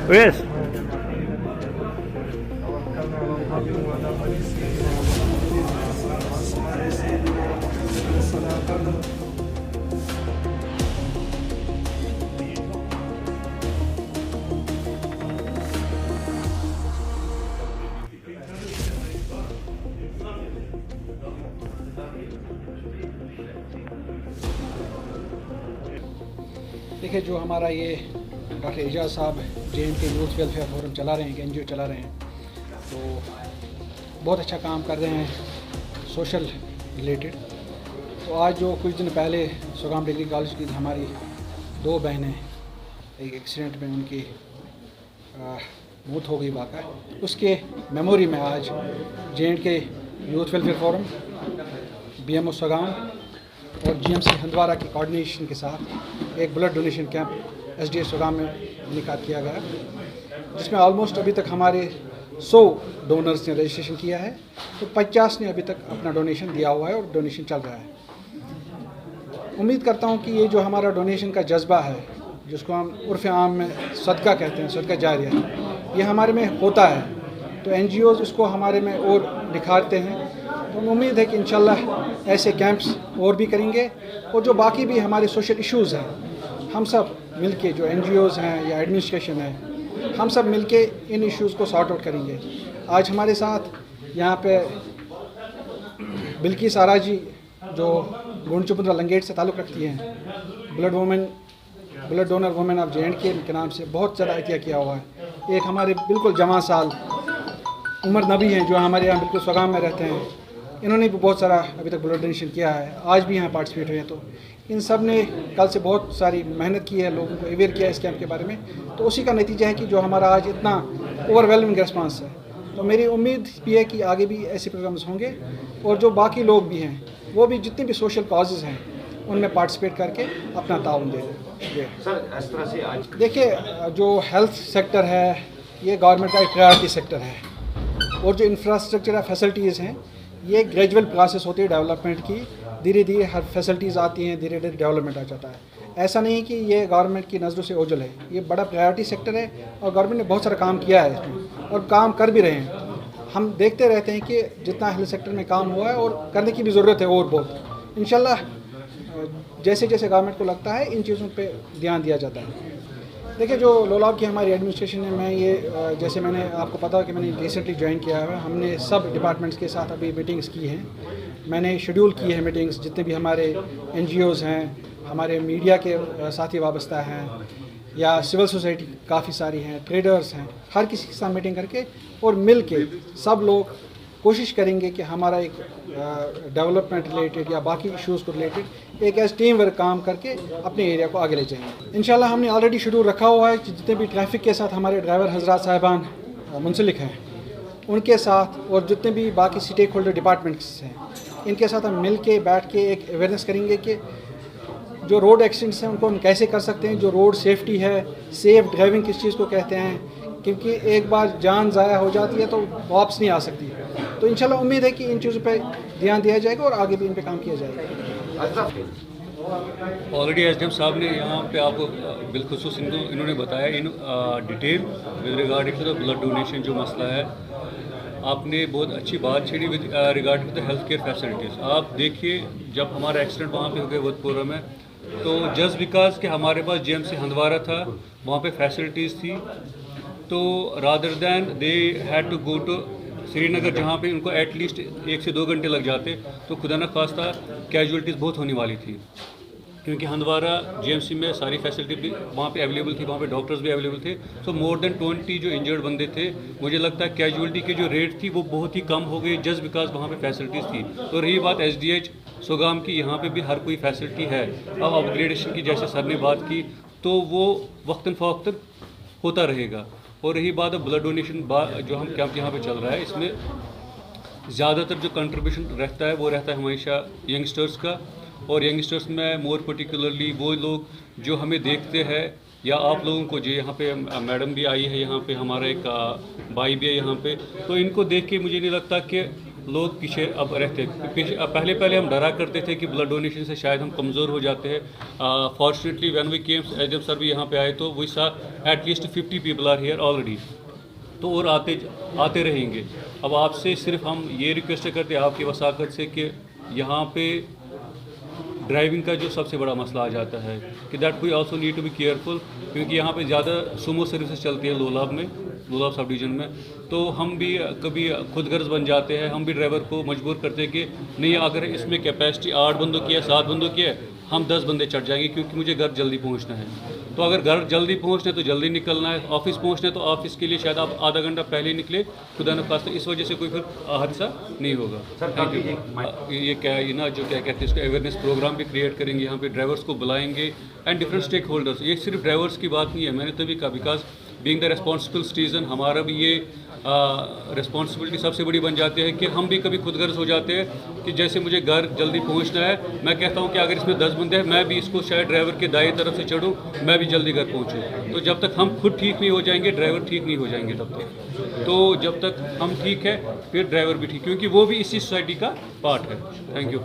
Yes. देखिए, जो हमारा ये डॉक्टर एजाज साहब JNK यूथ वेलफेयर फोरम चला रहे हैं, NGO चला रहे हैं, तो बहुत अच्छा काम कर रहे हैं सोशल रिलेटेड। तो आज जो कुछ दिन पहले सुगाम डिग्री कॉलेज की हमारी 2 बहनें एक एक्सीडेंट में उनकी मौत हो गई वाक़ा, उसके मेमोरी में आज JNK youth welfare forum, BMO सुगाम और GMC हंदवारा की कोऑर्डिनेशन के साथ एक ब्लड डोनेशन कैंप SDA सुगाम में इनेकाद किया गया, जिसमें ऑलमोस्ट अभी तक हमारे 100 डोनर्स ने रजिस्ट्रेशन किया है। तो 50 ने अभी तक अपना डोनेशन दिया हुआ है और डोनेशन चल रहा है। उम्मीद करता हूं कि ये जो हमारा डोनेशन का जज्बा है, जिसको हम उर्फ़ आम में सदका कहते हैं, सदका जारिया, ये हमारे में होता है। तो NGOs इसको हमारे में और निखारते हैं। तो उम्मीद है कि इंशाल्लाह ऐसे कैंप्स और भी करेंगे, और जो बाकी भी हमारे सोशल इश्यूज़ हैं, हम सब मिलके, जो NGOs हैं या एडमिनिस्ट्रेशन है, हम सब मिलके इन इश्यूज़ को सॉर्ट आउट करेंगे। आज हमारे साथ यहाँ पे बिल्किस आरा जी, जो गुंडचुपुंद्रा लंगेट से ताल्लुक़ रखती हैं, blood donor women of JNK के नाम से बहुत ज़्यादा एहतिया किया हुआ है। एक हमारे बिल्कुल जवान साल उमर नबी हैं, जो हमारे यहाँ बिल्कुल सुगाम में रहते हैं, इन्होंने भी बहुत सारा अभी तक ब्लड डोनेशन किया है, आज भी यहाँ पार्टिसिपेट हुए हैं। तो इन सब ने कल से बहुत सारी मेहनत की है, लोगों को अवेयर किया है इस कैंप के बारे में। तो उसी का नतीजा है कि जो हमारा आज इतना ओवरवेलमिंग रिस्पांस है। तो मेरी उम्मीद भी है कि आगे भी ऐसे प्रोग्राम्स होंगे, और जो बाकी लोग भी हैं, वो भी जितने भी सोशल कॉजेज़ हैं उनमें पार्टिसिपेट करके अपना ताउन दे दें। सर, इस तरह से आज देखिए, जो हेल्थ सेक्टर है, ये गवर्नमेंट का एक प्रायोरिटी सेक्टर है, और जो इंफ्रास्ट्रक्चर फैसिलिटीज़ हैं, ये ग्रेजुअल प्रोसेस होती है डेवलपमेंट की। धीरे धीरे हर फैसिलिटीज़ आती हैं, धीरे धीरे डेवलपमेंट आ जाता है। ऐसा नहीं कि ये गवर्नमेंट की नज़रों से ओझल है, ये बड़ा प्रायोरिटी सेक्टर है, और गवर्नमेंट ने बहुत सारा काम किया है इसमें, और काम कर भी रहे हैं। हम देखते रहते हैं कि जितना हेल्थ सेक्टर में काम हुआ है, और करने की भी ज़रूरत है और बहुत। इंशाल्लाह जैसे जैसे गवर्नमेंट को लगता है, इन चीज़ों पे ध्यान दिया जाता है। देखिए, जो लोलाब की हमारी एडमिनिस्ट्रेशन है, मैं ये जैसे मैंने आपको पता कि मैंने रिसेंटली ज्वाइन किया है, हमने सब डिपार्टमेंट्स के साथ अभी मीटिंग्स की हैं। मैंने शेड्यूल की है मीटिंग्स, जितने भी हमारे NGOs हैं, हमारे मीडिया के साथी वाबस्ता हैं, या सिविल सोसाइटी काफ़ी सारी हैं, ट्रेडर्स हैं, हर किसी के साथ मीटिंग करके और मिल के सब लोग कोशिश करेंगे कि हमारा एक डेवलपमेंट रिलेटेड या बाकी इश्यूज़ को रिलेटेड एक ऐसे टीम वर्क काम करके अपने एरिया को आगे ले जाएंगे। इंशाल्लाह हमने ऑलरेडी शेड्यूल रखा हुआ है कि जितने भी ट्रैफिक के साथ हमारे ड्राइवर हजरात साहिबान मुंसलिक हैं, उनके साथ, और जितने भी बाकी स्टेक होल्डर डिपार्टमेंट्स हैं, इनके साथ हम मिल के बैठ के एक अवेयरनेस करेंगे कि जो रोड एक्सीडेंट्स हैं उनको हम कैसे कर सकते हैं, जो रोड सेफ्टी है, सेफ ड्राइविंग किस चीज़ को कहते हैं, क्योंकि एक बार जान ज़ाया हो जाती है तो वापस नहीं आ सकती। तो इंशाल्लाह उम्मीद है कि इन चीज़ों पे ध्यान दिया जाएगा और आगे भी इन पे काम किया जाएगा। ऑलरेडी SDM साहब ने यहाँ पे आपको बिलखुसूस इन्होंने बताया in detail with regarding to the blood donation जो मसला है। आपने बहुत अच्छी बात छेड़ी with regarding to the health care facilities. आप देखिए, जब हमारा एक्सीडेंट वहाँ पे हो गया वतपुरा में, तो जस्ट बिकॉज कि हमारे पास GMC हंदवारा था, वहाँ पे फैसिलिटीज़ थी, तो rather than they had to go to Srinagar, जहाँ पे उनको एटलीस्ट 1 से 2 घंटे लग जाते, तो खुदा न खास्ता कैजुअलिटीज़ बहुत होने वाली थी, क्योंकि हंदवारा GMC में सारी फैसिलिटी भी वहाँ पे अवेलेबल थी, वहाँ पे डॉक्टर्स भी अवेलेबल थे। सो मोर देन 20 जो इंजर्ड बंदे थे, मुझे लगता है कैजुअलिटी की जो रेट थी वो बहुत ही कम हो गई, जस्ट बिकॉज वहाँ पे फैसिलिटीज़ थी। तो रही बात SDH सुगाम की, यहाँ पे भी हर कोई फैसिलिटी है। अब अपग्रेडेशन की जैसे सर ने बात की, तो वो वक्तन फ़वक्तन होता रहेगा। और रही बात ब्लड डोनेशन जो हम कैंप यहाँ पे चल रहा है, इसमें ज़्यादातर जो कंट्रीब्यूशन रहता है वो रहता है हमेशा यंगस्टर्स का, और यंगस्टर्स में मोर पर्टिकुलरली वो लोग जो हमें देखते हैं, या आप लोगों को जो यहाँ पे मैडम भी आई है, यहाँ पे हमारा एक भाई भी है यहाँ पे, तो इनको देख के मुझे नहीं लगता कि लोग पीछे अब रहते पहले हम डरा करते थे कि ब्लड डोनेशन से शायद हम कमज़ोर हो जाते हैं। Fortunately when we came, HM sir भी यहाँ पे आए तो we saw at least 50 people are here already, तो और आते रहेंगे। अब आपसे सिर्फ हम ये रिक्वेस्ट करते हैं आपकी वसाकत से कि यहाँ पे ड्राइविंग का जो सबसे बड़ा मसला आ जाता है कि that we also need to be careful, क्योंकि यहाँ पे ज़्यादा सुमो सर्विसेज चलती है लोलाब सब डिवीज़न में, तो हम भी कभी खुद गर्ज बन जाते हैं। हम भी ड्राइवर को मजबूर करते हैं कि नहीं, अगर इसमें कैपेसिटी 8 बंदों की है, 7 बंदों की है, हम 10 बंदे चढ़ जाएंगे क्योंकि मुझे घर जल्दी पहुँचना है। तो अगर घर जल्दी पहुँचना है तो जल्दी निकलना है, ऑफिस पहुँचना है तो ऑफिस के लिए शायद आप आधा घंटा पहले निकले, खुदा न खास्ता इस वजह से कोई फिर हादसा नहीं होगा। Thank you. ये क्या है ना, जो क्या कहते हैं, इसको अवेयरनेस प्रोग्राम भी क्रिएट करेंगे, यहाँ पे ड्राइवर्स को बुलाएंगे एंड डिफरेंट स्टेक होल्डर्स। ये सिर्फ ड्राइवर्स की बात नहीं है, मैंने तभी कहा because being the responsible citizen हमारा भी ये रिस्पॉन्सिबिलिटी सबसे बड़ी बन जाती है कि हम भी कभी खुदगर्ज हो जाते हैं कि जैसे मुझे घर जल्दी पहुंचना है, मैं कहता हूं कि अगर इसमें 10 बंदे हैं, मैं भी इसको शायद ड्राइवर के दाएं तरफ से चढ़ूं, मैं भी जल्दी घर पहुंचूं। तो जब तक हम खुद ठीक नहीं हो जाएंगे, ड्राइवर ठीक नहीं हो जाएंगे तब तक। तो जब तक हम ठीक है फिर ड्राइवर भी ठीक, क्योंकि वो भी इसी सोसाइटी का पार्ट है। Thank you.